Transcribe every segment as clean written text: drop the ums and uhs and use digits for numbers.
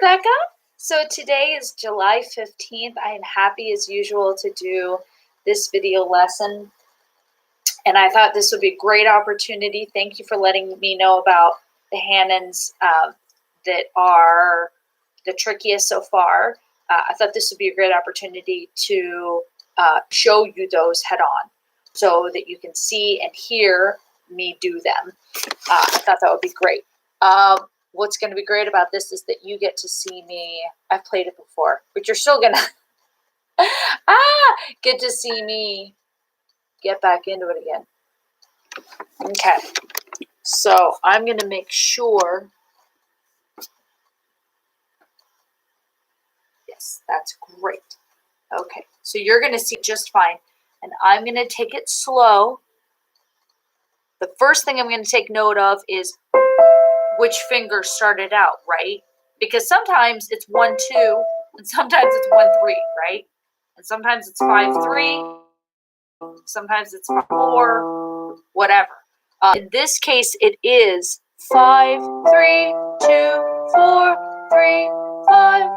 Rebecca. So today is July 15th. I am happy as usual to do this video lesson. And I thought this would be a great opportunity. Thank you for letting me know about the Hannons that are the trickiest so far. I thought this would be a great opportunity to show you those head on so that you can see and hear me do them. I thought that would be great. What's going to be great about this is that you get to see me. I've played it before, but you're still going to get to see me get back into it again. Okay, so I'm going to make sure. Yes, that's great. Okay, so you're going to see just fine, and I'm going to take it slow. The first thing I'm going to take note of is which finger started out, right? Because sometimes it's 1, 2, and sometimes it's 1, 3, right? And sometimes it's 5, 3, sometimes it's 5, 4, whatever. In this case, it is 5, 3, 2, 4, 3, 5,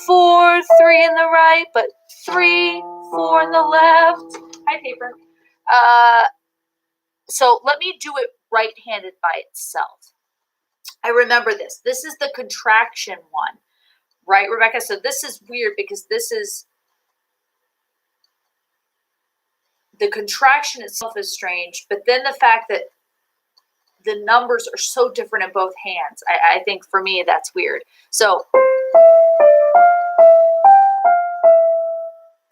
4, 3 in the right, but 3, 4 in the left. Hi, paper. So let me do it right-handed by itself. I remember this. This is the contraction one, right, Rebecca? So this is weird because this is, the contraction itself is strange, but then the fact that the numbers are so different in both hands, I think for me that's weird. So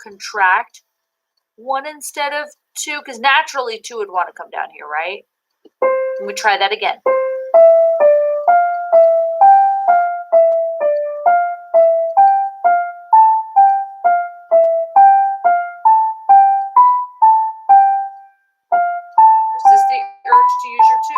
contract 1 instead of 2, because naturally 2 would want to come down here, right? Let me try that again. Resist the urge to use your 2.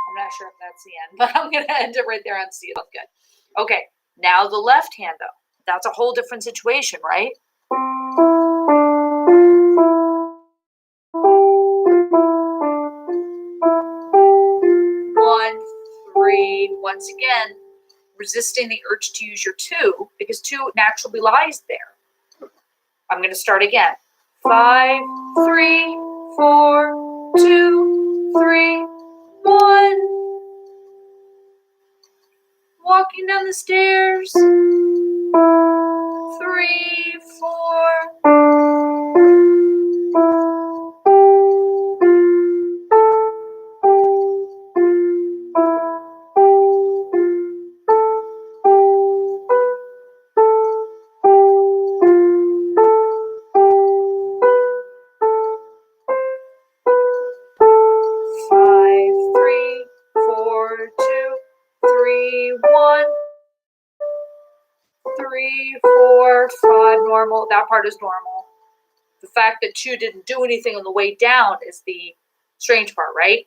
I'm not sure if that's the end, but I'm going to end it right there on C. That's good. Okay, now the left hand, though. That's a whole different situation, right? 1, 3. Once again, resisting the urge to use your 2 because 2 naturally lies there. I'm going to start again. 5, 3, 4, 2, 3, 1. Walking down the stairs. 3, 4. 5, 3, 4, 2, 3, 1. 3, 4, 5, normal. That part is normal. The fact that 2 didn't do anything on the way down is the strange part, right?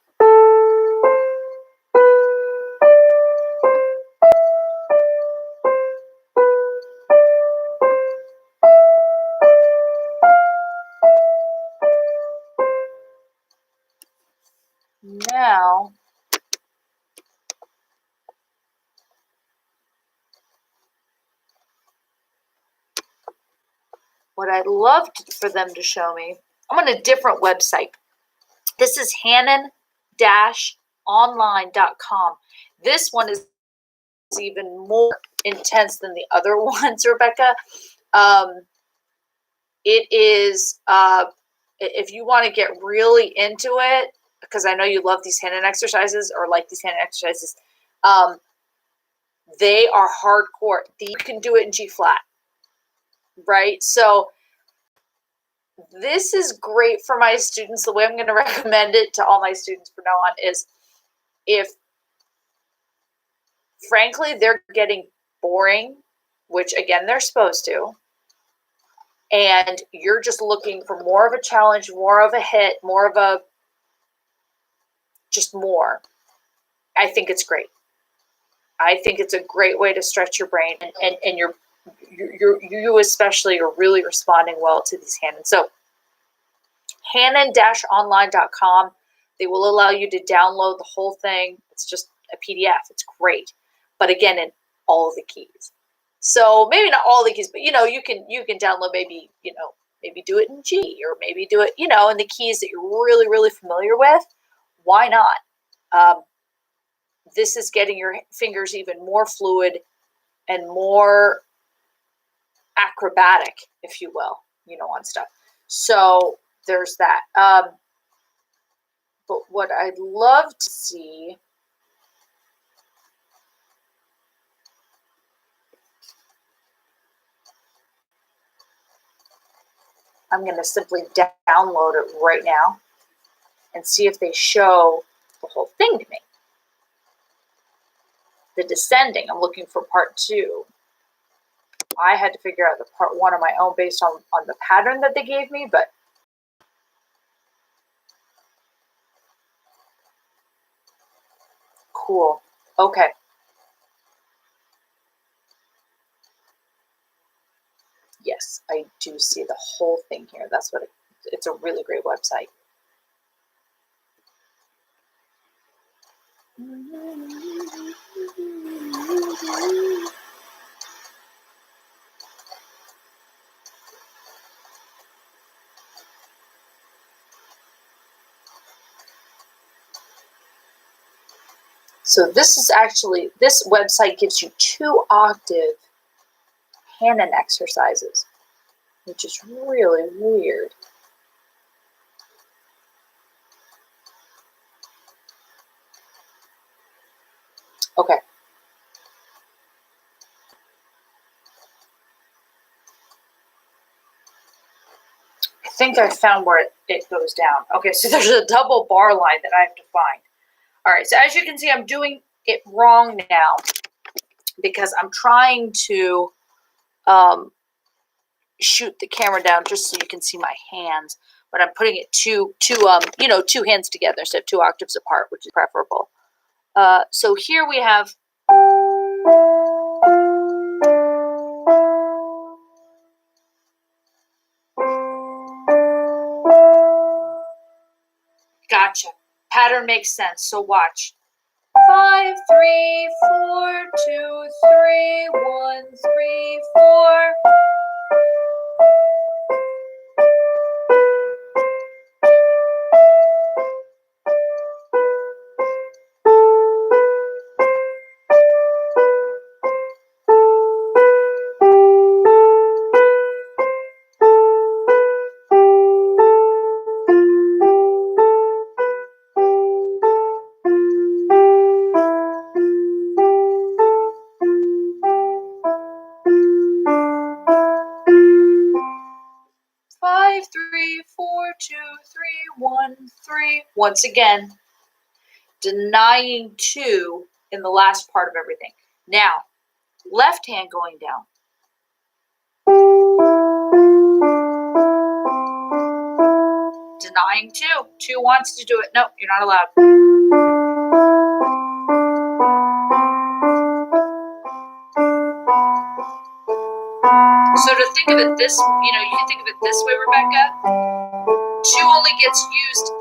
Now, what I'd love for them to show me, I'm on a different website. This is Hannon-online.com. This one is even more intense than the other ones, Rebecca. It is, if you want to get really into it, because I know you love these Hannon exercises or like these Hannon exercises, they are hardcore. You can do it in G flat, right? So this is great for my students. The way I'm going to recommend it to all my students from now on is if, frankly, they're getting boring, which again, they're supposed to, and you're just looking for more of a challenge, more of a hit, more of a, just more. I think it's great. I think it's a great way to stretch your brain, and you especially are really responding well to these Hanon. So Hanon-online.com, they will allow you to download the whole thing. It's just a PDF. It's great. But again, in all the keys. So maybe not all the keys, but you can download maybe do it in G, or maybe do it, in the keys that you're really, really familiar with. Why not? This is getting your fingers even more fluid and more acrobatic, if you will, on stuff. So there's that. But what I'd love to see, I'm going to simply download it right now and see if they show the whole thing to me. The descending, I'm looking for part 2. I had to figure out the part 1 on my own based on the pattern that they gave me, but cool. Okay. Yes, I do see the whole thing here. That's what it's a really great website. So this website gives you 2 octave Hanon exercises, which is really weird. Okay. I think I found where it goes down. Okay, so there's a double bar line that I have to find. All right, so as you can see, I'm doing it wrong now because I'm trying to shoot the camera down just so you can see my hands, but I'm putting it two hands together instead of 2 octaves apart, which is preferable. So here we have gotcha. Pattern makes sense. So watch. 5, 3, 4, 2, 3, 1, 3, 4. Once again, denying 2 in the last part of everything. Now, left hand going down. Denying 2. 2 wants to do it. No, you're not allowed. So to think of it this, you can think of it this way, Rebecca. 2 only gets used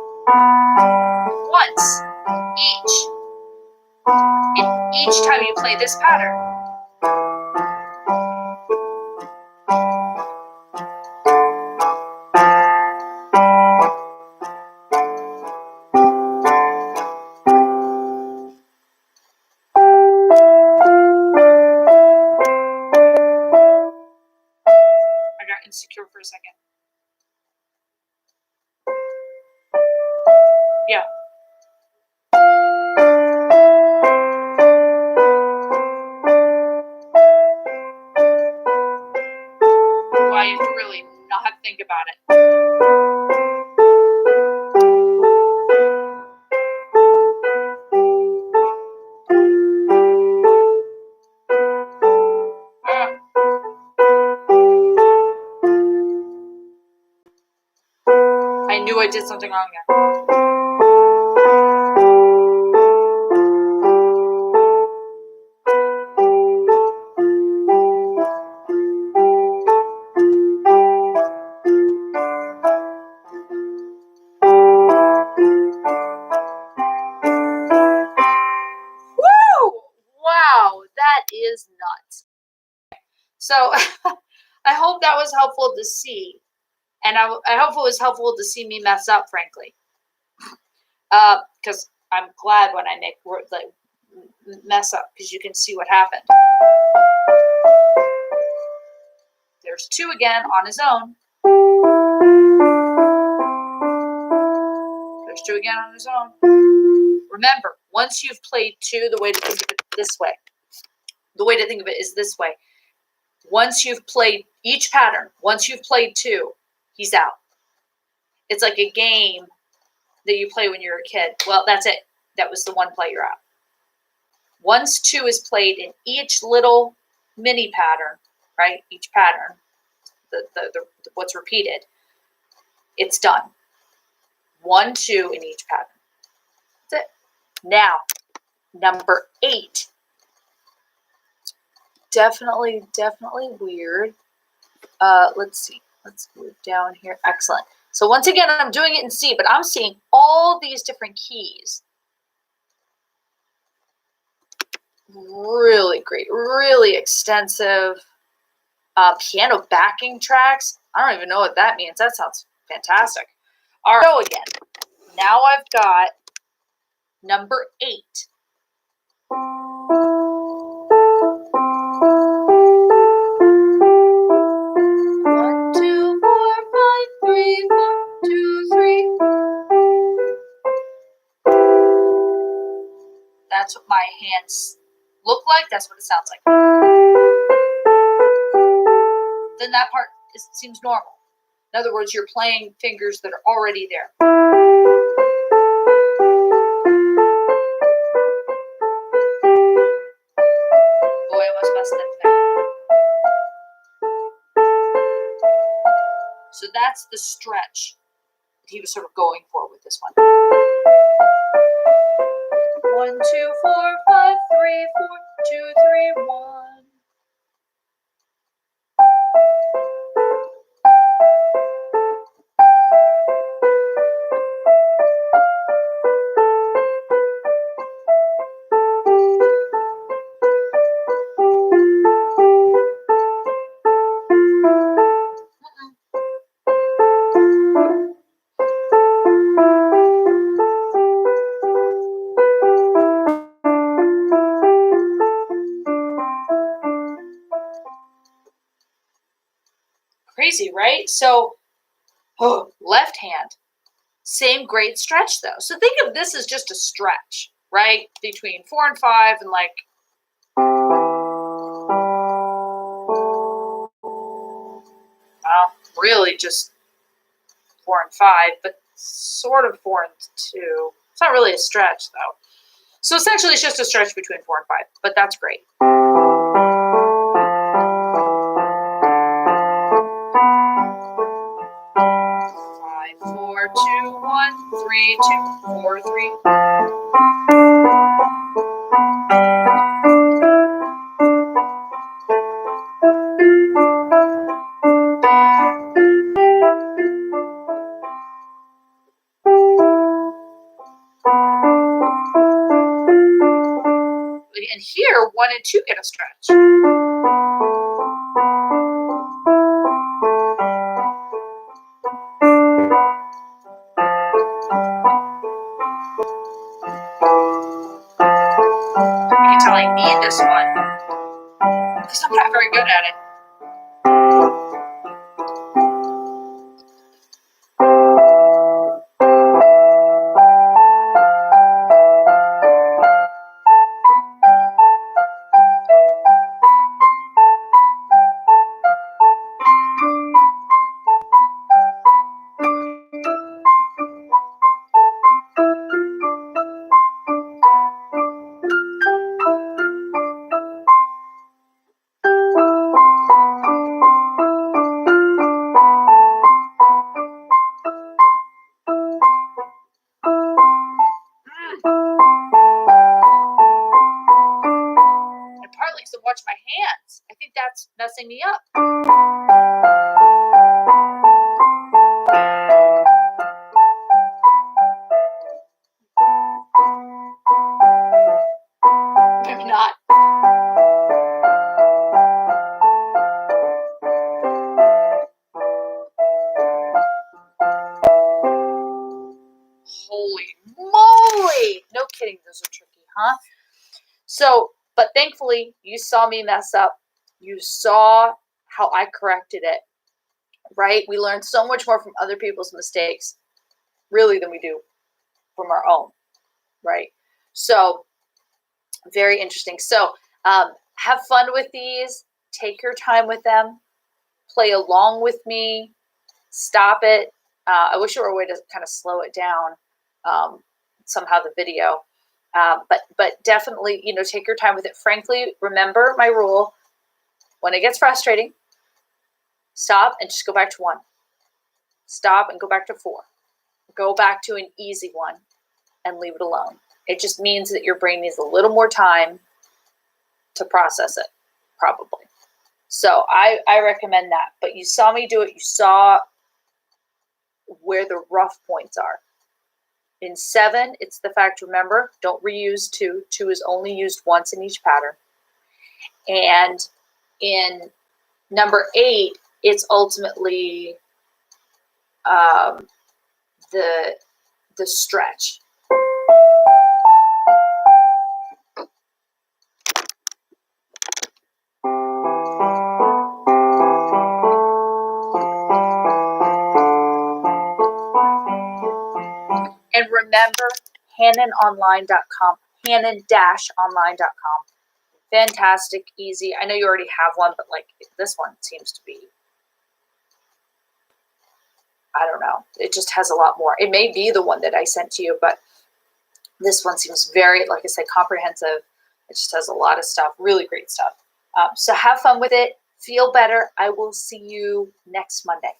once each time you play this pattern. I got insecure for a second. Yeah. Well, you have to really not think about it. I knew I did something wrong there. So I hope that was helpful to see. And I hope it was helpful to see me mess up, frankly. Because I'm glad when I make like mess up, because you can see what happened. There's 2 again on his own. There's 2 again on his own. Remember, once you've played 2, the way to think of it this way. The way to think of it is this way. Once you've played each pattern, once you've played 2, he's out. It's like a game that you play when you're a kid. Well, that's it. That was the one play you're out. Once 2 is played in each little mini pattern, right? Each pattern, the what's repeated, it's done. 1, 2 in each pattern. That's it. Now, number 8. Definitely weird. Let's see. Let's move down here. Excellent. So once again, I'm doing it in C, but I'm seeing all these different keys. Really great, really extensive piano backing tracks. I don't even know what that means. That sounds fantastic. All right, go again. Now I've got number 8. 1, 2, 4, 5, 3, 4, 2, 3. That's what my hands look like. That's what it sounds like. Then that part seems normal. In other words, you're playing fingers that are already there. Oh, I almost messed up there. So that's the stretch that he was sort of going for with this one. 1, 2, 4, 5, 3, 4, 2, 3, 1. Crazy, right? So, left hand, same great stretch though. So think of this as just a stretch, right? Between 4 and 5 and like, really just 4 and 5, but sort of 4 and 2. It's not really a stretch though. So essentially it's just a stretch between 4 and 5, but that's great. 4, 2, 1, 3, 2, 4, 3. And here, 1 and 2 get a stretch. You can tell I need this one because I'm not very good at it. To watch my hands. I think that's messing me up. Maybe not. writing, those are tricky, huh? So, but thankfully, you saw me mess up. You saw how I corrected it, right? We learn so much more from other people's mistakes, really, than we do from our own, right? So, very interesting. So, have fun with these. Take your time with them. Play along with me. Stop it. I wish there were a way to kind of slow it down somehow, the video. But definitely, take your time with it. Frankly, remember my rule. When it gets frustrating, stop and just go back to 1. Stop and go back to 4. Go back to an easy one and leave it alone. It just means that your brain needs a little more time to process it, probably. So I recommend that. But you saw me do it. You saw where the rough points are. In 7, it's the fact, remember, don't reuse 2. 2 is only used once in each pattern. And in number 8, it's ultimately the stretch. And remember, HannonOnline.com, Hannon-online.com. Fantastic, easy. I know you already have one, but like this one seems to be, I don't know. It just has a lot more. It may be the one that I sent to you, but this one seems very, like I said, comprehensive. It just has a lot of stuff, really great stuff. So have fun with it. Feel better. I will see you next Monday.